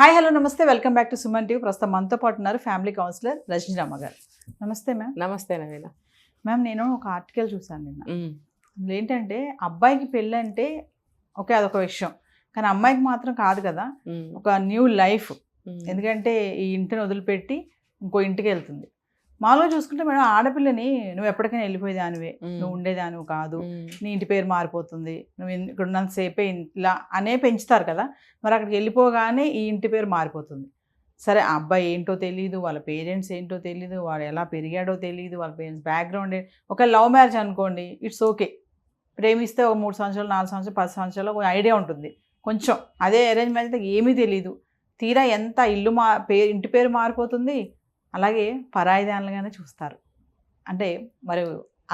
Hi hello నమస్తే welcome back to Suman TV. ప్రస్తుతం మనతో పాటు ఉన్నారు ఫ్యామిలీ కౌన్సిలర్ రజనీ రామ గారు. నమస్తే మ్యామ్. నమస్తే నవీన. మ్యామ్, నేను ఒక ఆర్టికల్ చూసాను నిన్న. ఏంటంటే అబ్బాయికి పెళ్ళి అంటే ఓకే అదొక విషయం, కానీ అమ్మాయికి మాత్రం కాదు కదా, ఒక న్యూ లైఫ్. ఎందుకంటే ఈ ఇంటిని వదిలిపెట్టి ఇంకో ఇంటికి వెళ్తుంది. మాలో చూసుకుంటే మేడం, ఆడపిల్లని నువ్వు ఎప్పటికైనా వెళ్ళిపోయేదానివే, నువ్వు ఉండేదానివి కాదు, నీ ఇంటి పేరు మారిపోతుంది, నువ్వు ఇక్కడ ఉన్నంతసేపే ఇలా అనే పెంచుతారు కదా. మరి అక్కడికి వెళ్ళిపోగానే ఈ ఇంటి పేరు మారిపోతుంది. సరే, ఆ అబ్బాయి ఏంటో తెలియదు, వాళ్ళ పేరెంట్స్ ఏంటో తెలియదు, వాడు ఎలా పెరిగాడో తెలియదు, వాళ్ళ పేరెంట్స్ బ్యాక్గ్రౌండ్. ఒక లవ్ మ్యారేజ్ అనుకోండి, ఇట్స్ ఓకే, ప్రేమిస్తే ఒక 3 సంవత్సరాలు 4 సంవత్సరాలు 10 సంవత్సరాలు ఒక ఐడియా ఉంటుంది కొంచెం. అదే అరేంజ్ మ్యారేజ్ అయితే ఏమీ తెలియదు, తీరా ఎంత ఇల్లు ఇంటి పేరు మారిపోతుంది. అలాగే పరాయిదానులుగానే చూస్తారు. అంటే మరి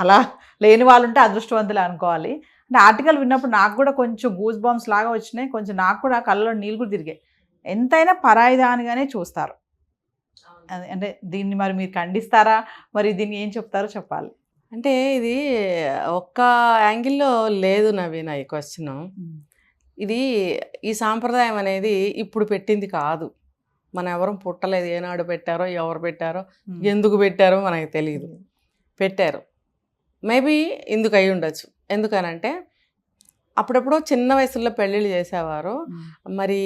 అలా లేని వాళ్ళు ఉంటే అదృష్టవంతులు అనుకోవాలి. అంటే ఆర్టికల్ విన్నప్పుడు నాకు కూడా కొంచెం గూస్ బాంబ్స్ లాగా వచ్చినాయి, కొంచెం నాకు కూడా కళ్ళలో నీళ్ళు కూడా తిరిగాయి. ఎంతైనా పరాయిదానిగానే చూస్తారు. అంటే దీన్ని మరి మీరు ఖండిస్తారా, మరి దీన్ని ఏం చెప్తారో చెప్పాలి. అంటే ఇది ఒక్క యాంగిల్లో లేదు నవీన ఈ క్వశ్చన్. ఇది ఈ సాంప్రదాయం అనేది ఇప్పుడు పెట్టింది కాదు, మనం ఎవరం పుట్టలేదు. ఏనాడు పెట్టారో, ఎవరు పెట్టారో, ఎందుకు పెట్టారో మనకి తెలియదు. పెట్టారు, మేబీ ఇందుకు అయి ఉండొచ్చు. ఎందుకనంటే అప్పుడప్పుడు చిన్న వయసులో పెళ్ళిళ్ళు చేసేవారు. మరి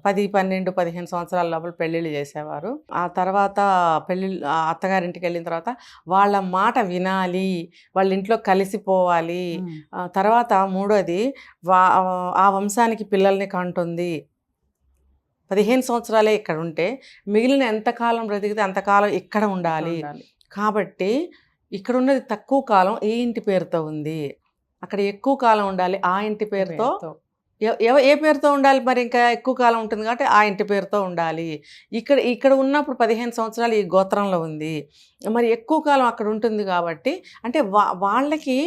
10, 12, 15 సంవత్సరాల లోపల పెళ్ళిళ్ళు చేసేవారు. ఆ తర్వాత అత్తగారింటికి వెళ్ళిన తర్వాత వాళ్ళ మాట వినాలి, వాళ్ళ ఇంట్లో కలిసిపోవాలి. తర్వాత మూడోది ఆ వంశానికి పిల్లల్ని కంటుంది. 15 సంవత్సరాలే ఇక్కడ ఉంటే మిగిలిన ఎంతకాలం బ్రతికితే అంతకాలం ఇక్కడ ఉండాలి. కాబట్టి ఇక్కడ ఉన్నది తక్కువ కాలం ఈ ఇంటి పేరుతో ఉంది, అక్కడ ఎక్కువ కాలం ఉండాలి ఆ ఇంటి పేరుతో. ఏ పేరుతో ఉండాలి మరి, ఇంకా ఎక్కువ కాలం ఉంటుంది కాబట్టి ఆ ఇంటి పేరుతో ఉండాలి. ఇక్కడ ఉన్నప్పుడు 15 సంవత్సరాలు ఈ గోత్రంలో ఉంది, మరి ఎక్కువ కాలం అక్కడ ఉంటుంది కాబట్టి అంటే వాళ్ళకి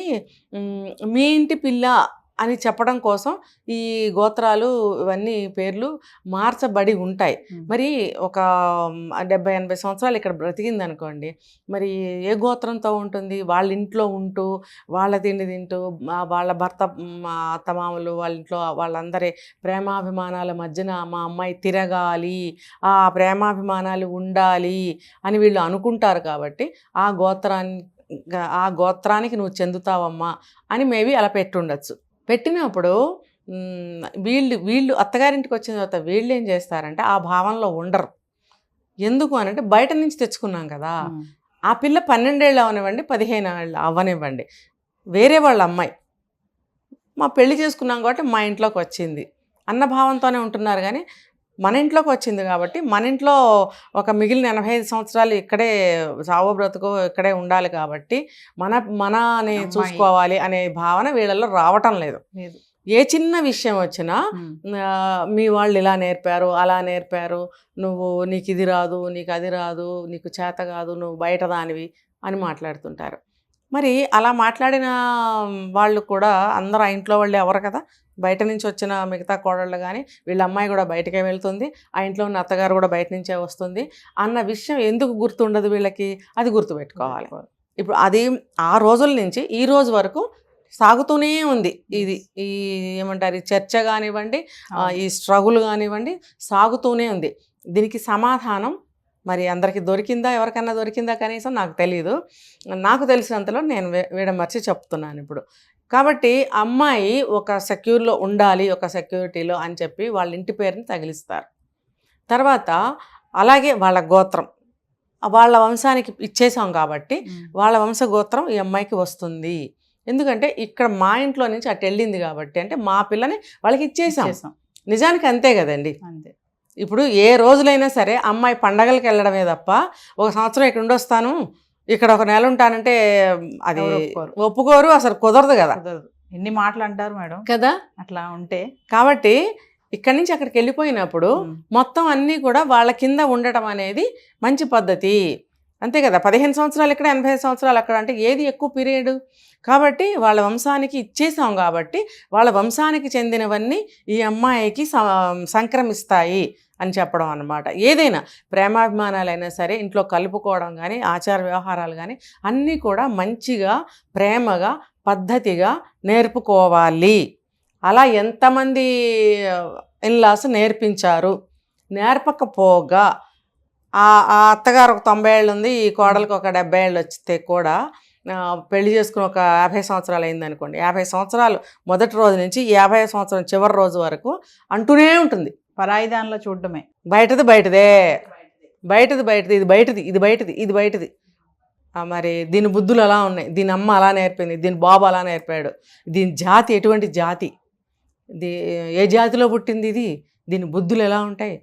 మీ ఇంటి పిల్ల అని చెప్పడం కోసం ఈ గోత్రాలు ఇవన్నీ పేర్లు మార్చబడి ఉంటాయి. మరి ఒక 70-80 సంవత్సరాలు ఇక్కడ బ్రతికింది అనుకోండి, మరి ఏ గోత్రంతో ఉంటుంది? వాళ్ళ ఇంట్లో ఉంటూ, వాళ్ళ తిండి తింటూ, వాళ్ళ భర్త అత్తమామలు వాళ్ళ ఇంట్లో వాళ్ళందరి ప్రేమాభిమానాల మధ్యన మా అమ్మాయి తిరగాలి, ఆ ప్రేమాభిమానాలు ఉండాలి అని వీళ్ళు అనుకుంటారు. కాబట్టి ఆ గోత్రానికి నువ్వు చెందుతావమ్మా అని మేబీ అలా పెట్టుండొచ్చు. పెట్టినప్పుడు వీళ్ళు అత్తగారింటికి వచ్చిన తర్వాత వీళ్ళు ఏం చేస్తారంటే ఆ భావనలో ఉండరు. ఎందుకు అని అంటే బయట నుంచి తెచ్చుకున్నాం కదా, ఆ పిల్ల 12 ఏళ్ళు అవనివ్వండి, 15 ఏళ్ళు అవనివ్వండి, వేరే వాళ్ళ అమ్మాయి, మా పెళ్లి చేసుకున్నాం కాబట్టి మా ఇంట్లోకి వచ్చింది అన్న భావంతోనే ఉంటున్నారు. కానీ మన ఇంట్లోకి వచ్చింది కాబట్టి మన ఇంట్లో ఒక మిగిలిన 85 సంవత్సరాలు ఇక్కడే సావో బ్రతుకో ఇక్కడే ఉండాలి కాబట్టి మనని చూసుకోవాలి అనే భావన వీళ్ళల్లో రావటం లేదు. ఏ చిన్న విషయం వచ్చినా మీ వాళ్ళు ఇలా నేర్పారు, అలా నేర్పారు, నీకు ఇది రాదు, నీకు అది రాదు, నీకు చేత కాదు, నువ్వు బయట దానివి అని మాట్లాడుతుంటారు. మరి అలా మాట్లాడిన వాళ్ళు కూడా అందరూ ఆ ఇంట్లో వాళ్ళు ఎవరు కదా, బయట నుంచి వచ్చిన మిగతా కోడళ్ళు కానీ వీళ్ళ అమ్మాయి కూడా బయటకే వెళ్తుంది, ఆ ఇంట్లో ఉన్న అత్తగారు కూడా బయట నుంచే వస్తుంది అన్న విషయం ఎందుకు గుర్తుండదు వీళ్ళకి? అది గుర్తుపెట్టుకోవాలి. ఇప్పుడు అది ఆ రోజుల నుంచి ఈ రోజు వరకు సాగుతూనే ఉంది. ఈ ఏమంటారు, ఈ చర్చ కానివ్వండి, ఈ స్ట్రగుల్ కానివ్వండి సాగుతూనే ఉంది. దీనికి సమాధానం మరి అందరికీ దొరికిందా, ఎవరికన్నా దొరికిందా కనీసం నాకు తెలీదు. నాకు తెలిసినంతలో నేను విడమర్చి చెప్తున్నాను ఇప్పుడు. కాబట్టి అమ్మాయి ఒక సెక్యూర్లో ఉండాలి, ఒక సెక్యూరిటీలో అని చెప్పి వాళ్ళ ఇంటి పేరుని తగిలిస్తారు. తర్వాత అలాగే వాళ్ళ గోత్రం వాళ్ళ వంశానికి ఇచ్చేసాం కాబట్టి వాళ్ళ వంశగోత్రం ఈ అమ్మాయికి వస్తుంది. ఎందుకంటే ఇక్కడ మా ఇంట్లో నుంచి అటు వెళ్ళింది కాబట్టి, అంటే మా పిల్లని వాళ్ళకి ఇచ్చేసాం. నిజానికి అంతే కదండి. అంతే. ఇప్పుడు ఏ రోజులైనా సరే అమ్మాయి పండగలకు వెళ్ళడమే తప్ప 1 సంవత్సరం ఇక్కడ ఉండొస్తాను, ఇక్కడ 1 నెల ఉంటానంటే అది ఒప్పుకోరు, అసలు కుదరదు కదా. ఎన్ని మాటలు అంటారు మేడం కదా అట్లా ఉంటే. కాబట్టి ఇక్కడి నుంచి అక్కడికి వెళ్ళిపోయినప్పుడు మొత్తం అన్నీ కూడా వాళ్ళ కింద ఉండటం అనేది మంచి పద్ధతి, అంతే కదా. 15 సంవత్సరాలు ఇక్కడ, 85 సంవత్సరాలు అక్కడ, అంటే ఏది ఎక్కువ పీరియడ్? కాబట్టి వాళ్ళ వంశానికి ఇచ్చేసాం కాబట్టి వాళ్ళ వంశానికి చెందినవన్నీ ఈ అమ్మాయికి సంక్రమిస్తాయి అని చెప్పడం అన్నమాట. ఏదైనా ప్రేమాభిమానాలైనా సరే ఇంట్లో కలుపుకోవడం కానీ, ఆచార వ్యవహారాలు కానీ అన్నీ కూడా మంచిగా, ప్రేమగా, పద్ధతిగా నేర్పుకోవాలి. అలా ఎంతమంది ఇన్లాస్ నేర్పించారు నేర్పకపోగా ఆ అత్తగారు ఒక 90 ఏళ్ళు ఉంది, ఈ కోడలికి ఒక 70 ఏళ్ళు వస్తే కూడా పెళ్లి చేసుకుని ఒక 50 సంవత్సరాలు అయిందనుకోండి, 50 సంవత్సరాలు మొదటి రోజు నుంచి 50 సంవత్సరం చివరి రోజు వరకు అంటూనే ఉంటుంది. పరాయి దానిలో చూడటమే. బయటది బయటదే, బయటది బయటది, ఇది బయటది, ఇది బయటది, ఇది బయటది. మరి దీని బుద్ధులు అలా ఉన్నాయి, దీని అమ్మ అలా నేర్పింది, దీని బాబు అలా నేర్పాడు, దీని జాతి ఎటువంటి జాతి, ఏ జాతిలో పుట్టింది ఇది, దీని బుద్ధులు ఎలా ఉంటాయి.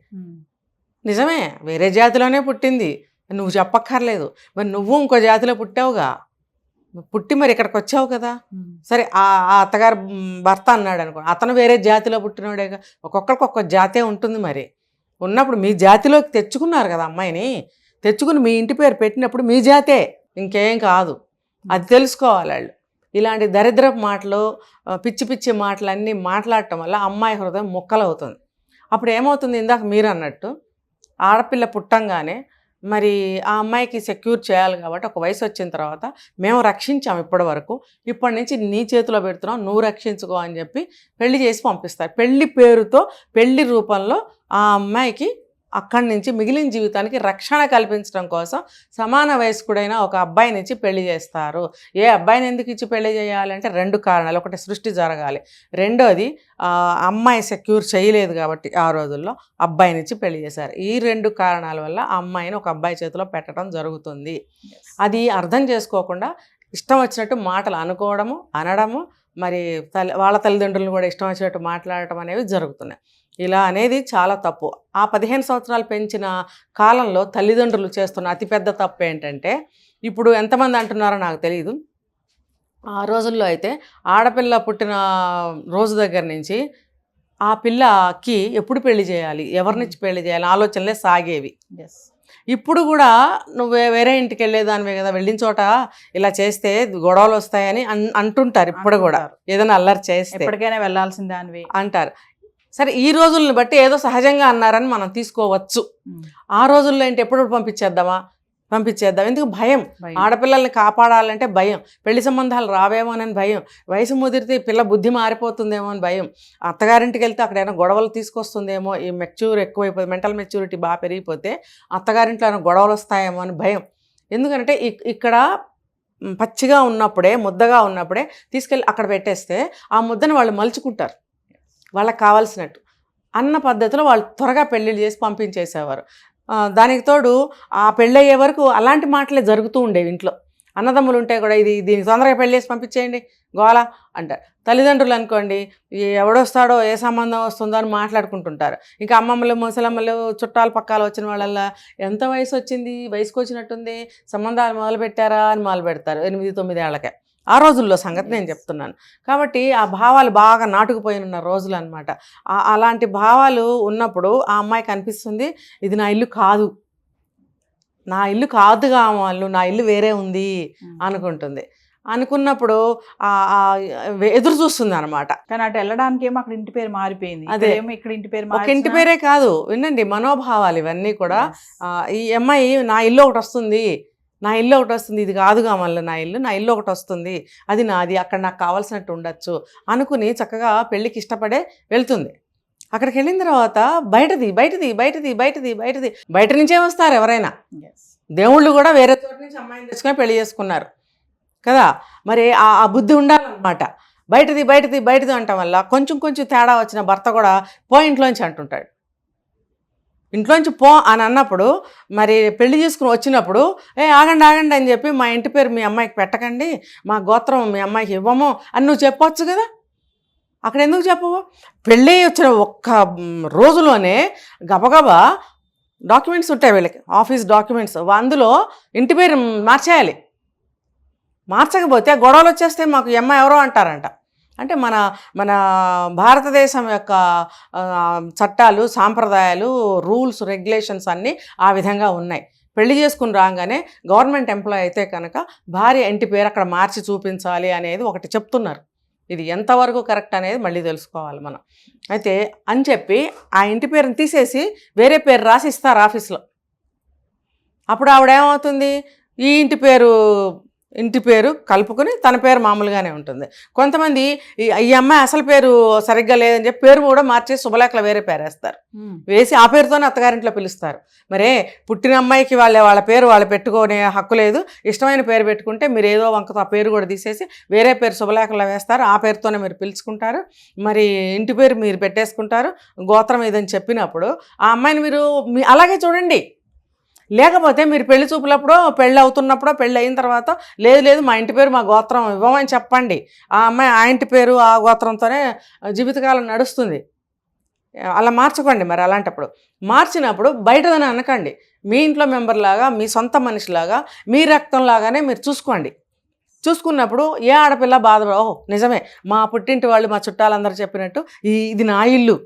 నిజమే, వేరే జాతిలోనే పుట్టింది, నువ్వు చెప్పక్కర్లేదు. మరి నువ్వు ఇంకో జాతిలో పుట్టావుగా, పుట్టి మరి ఇక్కడికి వచ్చావు కదా. సరే ఆ అత్తగారు భర్త అన్నాడు అనుకో, అతను వేరే జాతిలో పుట్టినోడేగా, ఒక్కొక్కరికి ఒక్కొక్క జాతే ఉంటుంది. మరి ఉన్నప్పుడు మీ జాతిలోకి తెచ్చుకున్నారు కదా అమ్మాయిని, తెచ్చుకుని మీ ఇంటి పేరు పెట్టినప్పుడు మీ జాతే, ఇంకేం కాదు. అది తెలుసుకోవాలి వాళ్ళు. ఇలాంటి దరిద్రపు మాటలు, పిచ్చి పిచ్చి మాటలన్నీ మాట్లాడటం వల్ల అమ్మాయి హృదయం ముక్కలవుతుంది. అప్పుడు ఏమవుతుంది, ఇందాక మీరు అన్నట్టు ఆడపిల్ల పుట్టంగానే మరి ఆ అమ్మాయికి సెక్యూర్ చేయాలి కాబట్టి ఒక వయసు వచ్చిన తర్వాత మేము రక్షించాం ఇప్పటి వరకు, ఇప్పటి నుంచి నీ చేతిలో పెడుతున్నాం, నువ్వు రక్షించుకో అని చెప్పి పెళ్లి చేసి పంపిస్తారు. పెళ్లి పేరుతో, పెళ్లి రూపంలో ఆ అమ్మాయికి అక్కడి నుంచి మిగిలిన జీవితానికి రక్షణ కల్పించడం కోసం సమాన వయస్కుడైన ఒక అబ్బాయిని ఇచ్చి పెళ్లి చేస్తారు. ఏ అబ్బాయిని ఎందుకు ఇచ్చి పెళ్లి చేయాలంటే 2 కారణాలు. ఒకటి, సృష్టి జరగాలి. రెండోది, అమ్మాయి సెక్యూర్ చేయలేదు కాబట్టి ఆ రోజుల్లో అబ్బాయిని ఇచ్చి పెళ్లి చేశారు. ఈ 2 కారణాల వల్ల ఆ అమ్మాయిని ఒక అబ్బాయి చేతిలో పెట్టడం జరుగుతుంది. అది అర్థం చేసుకోకుండా ఇష్టం వచ్చినట్టు మాటలు అనుకోవడము, అనడము, మరి వాళ్ళ తల్లిదండ్రులను కూడా ఇష్టం వచ్చినట్టు మాట్లాడటం అనేవి జరుగుతున్నాయి. ఇలా అనేది చాలా తప్పు. ఆ 15 సంవత్సరాలు పెంచిన కాలంలో తల్లిదండ్రులు చేస్తున్న అతిపెద్ద తప్పు ఏంటంటే, ఇప్పుడు ఎంతమంది అంటున్నారో నాకు తెలియదు, ఆ రోజుల్లో అయితే ఆడపిల్ల పుట్టిన రోజు దగ్గర నుంచి ఆ పిల్లకి ఎప్పుడు పెళ్లి చేయాలి, ఎవరినిచ్చి పెళ్లి చేయాలి ఆలోచనలే సాగేవి. ఇప్పుడు కూడా నువ్వు వేరే ఇంటికి వెళ్ళేదానివే కదా, వెళ్ళిన చోట ఇలా చేస్తే గొడవలు వస్తాయని అంటుంటారు. ఇప్పుడు కూడా ఏదైనా అల్లరి చేస్తే ఎప్పటికైనా వెళ్ళాల్సిందానివి అంటారు. సరే, ఈ రోజుల్ని బట్టి ఏదో సహజంగా అన్నారని మనం తీసుకోవచ్చు. ఆ రోజుల్లో ఏంటి, ఎప్పుడు పంపించేద్దాం. ఎందుకు భయం, ఆడపిల్లల్ని కాపాడాలంటే భయం, పెళ్లి సంబంధాలు రావేమోనని భయం, వయసు ముదిరితే పిల్ల బుద్ధి మారిపోతుందేమో అని భయం, అత్తగారింటికి వెళ్తే అక్కడ ఏమైనా గొడవలు తీసుకొస్తుందేమో, ఈ ఎక్కువైపోతే మెంటల్ మెచ్యూరిటీ బాగా పెరిగిపోతే అత్తగారింట్లో ఏమైనా గొడవలు వస్తాయేమో అని భయం. ఎందుకంటే ఇక్కడ పచ్చిగా ఉన్నప్పుడే, ముద్దగా ఉన్నప్పుడే తీసుకెళ్ళి అక్కడ పెట్టేస్తే ఆ ముద్దని వాళ్ళు మలుచుకుంటారు వాళ్ళకి కావాల్సినట్టు అన్న పద్ధతిలో వాళ్ళు త్వరగా పెళ్ళిళ్ళు చేసి పంపించేసేవారు. దానికి తోడు ఆ పెళ్ళయ్యే వరకు అలాంటి మాటలే జరుగుతూ ఉండేవి ఇంట్లో. అన్నదమ్ములు ఉంటే కూడా దీనికి తొందరగా పెళ్ళి చేసి పంపించేయండి గోల అంటారు. తల్లిదండ్రులు అనుకోండి, ఎవడొస్తాడో ఏ సంబంధం వస్తుందో అని మాట్లాడుకుంటుంటారు. ఇంకా అమ్మమ్మలు, ముసలమ్మలు, చుట్టాలు పక్కాలు వచ్చిన వాళ్ళల్లా ఎంత వయసు వచ్చింది, వయసుకు వచ్చినట్టుంది, సంబంధాలు మొదలు పెట్టారా అని మొదలు పెడతారు 8-9 ఏళ్ళకే. ఆ రోజుల్లో సంగతి నేను చెప్తున్నాను. కాబట్టి ఆ భావాలు బాగా నాటుకుపోయిన రోజులు అనమాట. అలాంటి భావాలు ఉన్నప్పుడు ఆ అమ్మాయికి అనిపిస్తుంది, ఇది నా ఇల్లు కాదు, నా ఇల్లు కాదుగా వాళ్ళు, నా ఇల్లు వేరే ఉంది అనుకుంటుంది. అనుకున్నప్పుడు ఎదురు చూస్తుంది అనమాట. కానీ అటు వెళ్ళడానికి ఏమో అక్కడ ఇంటి పేరు మారిపోయింది, అదే ఇక్కడ ఇంటి పేరు, ఒక ఇంటి పేరే కాదు, వినండి మనోభావాలు ఇవన్నీ కూడా. ఈ అమ్మాయి నా ఇల్లు ఒకటి వస్తుంది, ఇది కాదుగా మళ్ళీ నా ఇల్లు ఒకటి వస్తుంది, అది నాది, అక్కడ నాకు కావాల్సినట్టు ఉండొచ్చు అనుకుని చక్కగా పెళ్ళికి ఇష్టపడే వెళ్తుంది. అక్కడికి వెళ్ళిన తర్వాత బయటది బయట నుంచే వస్తారు ఎవరైనా. దేవుళ్ళు కూడా వేరే చోట నుంచి అమ్మాయిని తెచ్చుకొని పెళ్లి చేసుకున్నారు కదా. మరి ఆ బుద్ధి ఉండాలన్నమాట. బయటది అంటాం వల్ల కొంచెం తేడా వచ్చిన భర్త కూడా ఇంట్లోంచి అంటుంటాడు. ఇంట్లోంచి పో అని అన్నప్పుడు, మరి పెళ్లి చేసుకుని వచ్చినప్పుడు ఆగండి అని చెప్పి మా ఇంటి పేరు మీ అమ్మాయికి పెట్టకండి, మా గోత్రం మీ అమ్మాయికి ఇవ్వము అని నువ్వు చెప్పవచ్చు కదా. అక్కడ ఎందుకు చెప్పవు? పెళ్ళి వచ్చిన ఒక్క రోజులోనే గబగబా డాక్యుమెంట్స్ ఉంటాయి వీళ్ళకి, ఆఫీస్ డాక్యుమెంట్స్, అందులో ఇంటి పేరు మార్చేయాలి. మార్చకపోతే గొడవలు వచ్చేస్తే మాకు ఈ అమ్మాయి ఎవరో అంటారంట. అంటే మన భారతదేశం యొక్క చట్టాలు, సాంప్రదాయాలు, రూల్స్, రెగ్యులేషన్స్ అన్నీ ఆ విధంగా ఉన్నాయి. పెళ్లి చేసుకుని రాగానే గవర్నమెంట్ ఎంప్లాయ్ అయితే కనుక భార్య ఇంటి పేరు అక్కడ మార్చి చూపించాలి అనేది ఒకటి చెప్తున్నారు. ఇది ఎంతవరకు కరెక్ట్ అనేది మళ్ళీ తెలుసుకోవాలి మనం. అయితే అని చెప్పి ఆ ఇంటి పేరుని తీసేసి వేరే పేరు రాసి ఇస్తారు ఆఫీస్లో. అప్పుడు ఆవిడ ఏమవుతుంది, ఈ ఇంటి పేరు ఇంటి పేరు కలుపుకొని తన పేరు మామూలుగానే ఉంటుంది. కొంతమంది ఈ అమ్మాయి అసలు పేరు సరిగ్గా లేదని చెప్పి పేరు కూడా మార్చేసి శుభలేఖలో వేరే పేరు వేస్తారు, వేసి ఆ పేరుతోనే అత్తగారింట్లో పిలుస్తారు. మరే పుట్టిన అమ్మాయికి వాళ్ళ పేరు వాళ్ళు పెట్టుకునే హక్కు లేదు. ఇష్టమైన పేరు పెట్టుకుంటే మీరు ఏదో వంకతో ఆ పేరు కూడా తీసేసి వేరే పేరు శుభలేఖలో వేస్తారు, ఆ పేరుతోనే మీరు పిలుచుకుంటారు. మరి ఇంటి పేరు మీరు పెట్టేసుకుంటారు, గోత్రం ఇదని చెప్పినప్పుడు ఆ అమ్మాయిని మీరు అలాగే చూడండి. లేకపోతే మీరు పెళ్లి చూపులప్పుడో పెళ్ళి అవుతున్నప్పుడో పెళ్ళి అయిన తర్వాత లేదు మా ఇంటి పేరు మా గోత్రం ఇవ్వమని చెప్పండి. ఆ అమ్మాయి ఆ ఇంటి పేరు ఆ గోత్రంతోనే జీవితకాలం నడుస్తుంది. అలా మార్చుకోండి. మరి అలాంటప్పుడు మార్చినప్పుడు బయటదని అనకండి. మీ ఇంట్లో మెంబర్ లాగా, మీ సొంత మనిషిలాగా, మీ రక్తం లాగానే మీరు చూసుకోండి. చూసుకున్నప్పుడు ఏ ఆడపిల్ల బాధపడ, ఓహో నిజమే మా పుట్టింటి వాళ్ళు మా చుట్టాలందరూ చెప్పినట్టు ఇది నా ఇల్లు,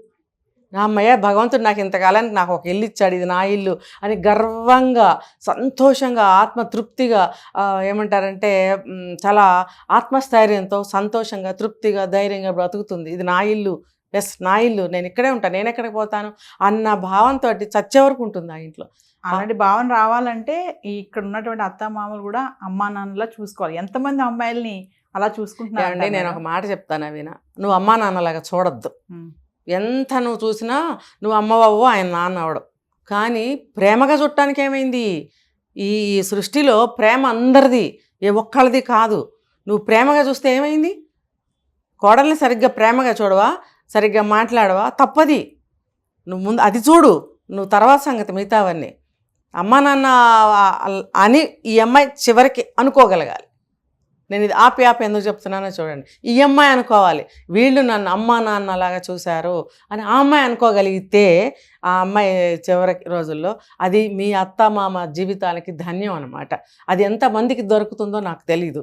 నా అమ్మయ్య భగవంతుడు నాకు ఇంతకాలానికి నాకు ఒక ఇల్లు ఇచ్చాడు, ఇది నా ఇల్లు అని గర్వంగా, సంతోషంగా, ఆత్మతృప్తిగా, ఏమంటారంటే చాలా ఆత్మస్థైర్యంతో సంతోషంగా, తృప్తిగా, ధైర్యంగా బ్రతుకుతుంది. ఇది నా ఇల్లు, ఎస్ నా ఇల్లు, నేను ఇక్కడే ఉంటాను, నేను ఎక్కడికి పోతాను అన్న భావంతో చచ్చే వరకు ఉంటుంది ఆ ఇంట్లో. అలాంటి భావన రావాలంటే ఇక్కడ ఉన్నటువంటి అత్తమామలు కూడా అమ్మా నాన్నలా చూసుకోవాలి. ఎంతమంది అమ్మాయిల్ని అలా చూసుకుంటున్నారు అంటే నేను ఒక మాట చెప్తాను అవినా, నువ్వు అమ్మా నాన్నలాగా చూడొద్దు. ఎంత నువ్వు చూసినా నువ్వు అమ్మవవ్వు ఆయన నాన్న అవడం. కానీ ప్రేమగా చుట్టానికి ఏమైంది? ఈ సృష్టిలో ప్రేమ అందరిది, ఏ ఒక్కళ్ళది కాదు. నువ్వు ప్రేమగా చూస్తే ఏమైంది? కోడల్ని సరిగ్గా ప్రేమగా చూడవా, సరిగ్గా మాట్లాడవా, తప్పది. నువ్వు ముందు అది చూడు, నువ్వు తర్వాత సంగతి మిగతావన్నీ. అమ్మా నాన్న అని ఈ అమ్మాయి చివరికి అనుకోగలగాలి. నేను ఇది ఆపి ఎందుకు చెప్తున్నానో చూడండి. ఈ అమ్మాయి అనుకోవాలి, వీళ్ళు నన్ను అమ్మా నాన్నలాగా చూశారు అని ఆ అమ్మాయి అనుకోగలిగితే ఆ అమ్మాయి చివరి రోజుల్లో అది మీ అత్తమామ జీవితానికి ధన్యం అనమాట. అది ఎంతమందికి దొరుకుతుందో నాకు తెలీదు.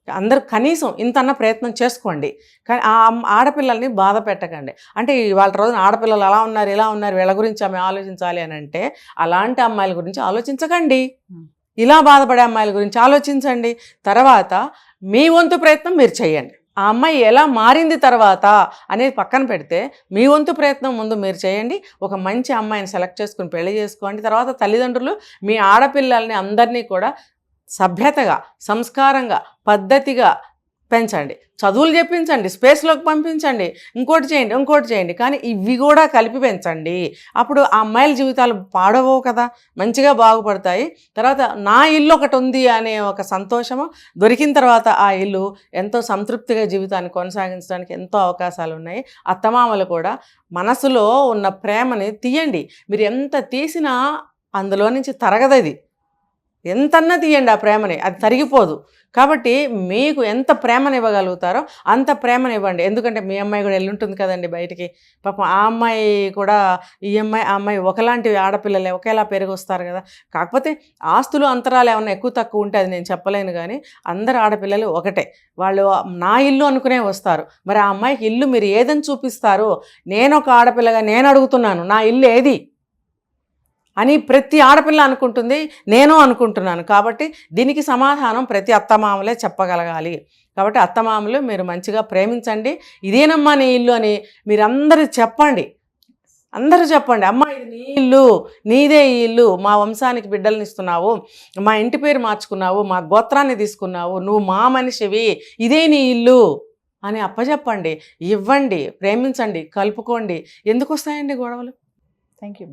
అందరూ కనీసం ఇంతన్న ప్రయత్నం చేసుకోండి. కానీ ఆ ఆడపిల్లల్ని బాధ పెట్టకండి. అంటే వాళ్ళ రోజున ఆడపిల్లలు అలా ఉన్నారు ఇలా ఉన్నారు వీళ్ళ గురించి ఆమె ఆలోచించాలి అని అంటే అలాంటి అమ్మాయిల గురించి ఆలోచించకండి. ఇలా బాధపడే అమ్మాయిల గురించి ఆలోచించండి. తర్వాత మీ వంతు ప్రయత్నం మీరు చేయండి. ఆ అమ్మాయి ఎలా మారింది తర్వాత అనేది పక్కన పెడితే మీ వంతు ప్రయత్నం ముందు మీరు చేయండి. ఒక మంచి అమ్మాయిని సెలెక్ట్ చేసుకుని పెళ్లి చేసుకోండి. తర్వాత తల్లిదండ్రులు మీ ఆడపిల్లల్ని అందరినీ కూడా సభ్యతగా, సంస్కారంగా, పద్ధతిగా పెంచండి. చదువులు చెప్పించండి, స్పేస్లోకి పంపించండి, ఇంకోటి చేయండి. కానీ ఇవి కూడా కలిపి పెంచండి. అప్పుడు ఆ అమ్మాయిల జీవితాలు పాడవో కదా, మంచిగా బాగుపడతాయి. తర్వాత నా ఇల్లు ఒకటి ఉంది అనే ఒక సంతోషము దొరికిన తర్వాత ఆ ఇల్లు ఎంతో సంతృప్తిగా జీవితాన్ని కొనసాగించడానికి ఎంతో అవకాశాలు ఉన్నాయి. అత్తమామలు కూడా మనసులో ఉన్న ప్రేమని తీయండి. మీరు ఎంత తీసినా అందులో నుంచి తరగదది. ఎంతన్నా తీయండి ఆ ప్రేమని, అది తరిగిపోదు. కాబట్టి మీకు ఎంత ప్రేమని ఇవ్వగలుగుతారో అంత ప్రేమని ఇవ్వండి. ఎందుకంటే మీ అమ్మాయి కూడా వెళ్ళుంటుంది కదండి బయటికి. పాపం ఆ అమ్మాయి కూడా ఈ అమ్మాయి ఆ అమ్మాయి ఒకలాంటి ఆడపిల్లలే ఒకేలా పెరిగి వస్తారు కదా. కాకపోతే ఆస్తులు అంతరాలు ఏమన్నా ఎక్కువ తక్కువ ఉంటే అది నేను చెప్పలేను. కానీ అందరు ఆడపిల్లలు ఒకటే, వాళ్ళు నా ఇల్లు అనుకునే వస్తారు. మరి ఆ అమ్మాయికి ఇల్లు మీరు ఏదని చూపిస్తారు? నేను ఒక ఆడపిల్లగా నేను అడుగుతున్నాను, నా ఇల్లు ఏది అని ప్రతి ఆడపిల్ల అనుకుంటుంది, నేను అనుకుంటున్నాను. కాబట్టి దీనికి సమాధానం ప్రతి అత్తమామలే చెప్పగలగాలి. కాబట్టి అత్తమామలు మీరు మంచిగా ప్రేమించండి. ఇదేనమ్మా నీ ఇల్లు అని మీరందరూ చెప్పండి. అందరూ చెప్పండి, అమ్మ ఇది నీ ఇల్లు, నీదే ఈ ఇల్లు, మా వంశానికి బిడ్డల్ని ఇస్తున్నావు, మా ఇంటి పేరు మార్చుకున్నావు, మా గోత్రాన్ని తీసుకున్నావు, నువ్వు మా మనిషివి, ఇదే నీ ఇల్లు అని అప్పచెప్పండి. ఇవ్వండి, ప్రేమించండి, కలుపుకోండి. ఎందుకు వస్తాయండి గొడవలు? Thank you.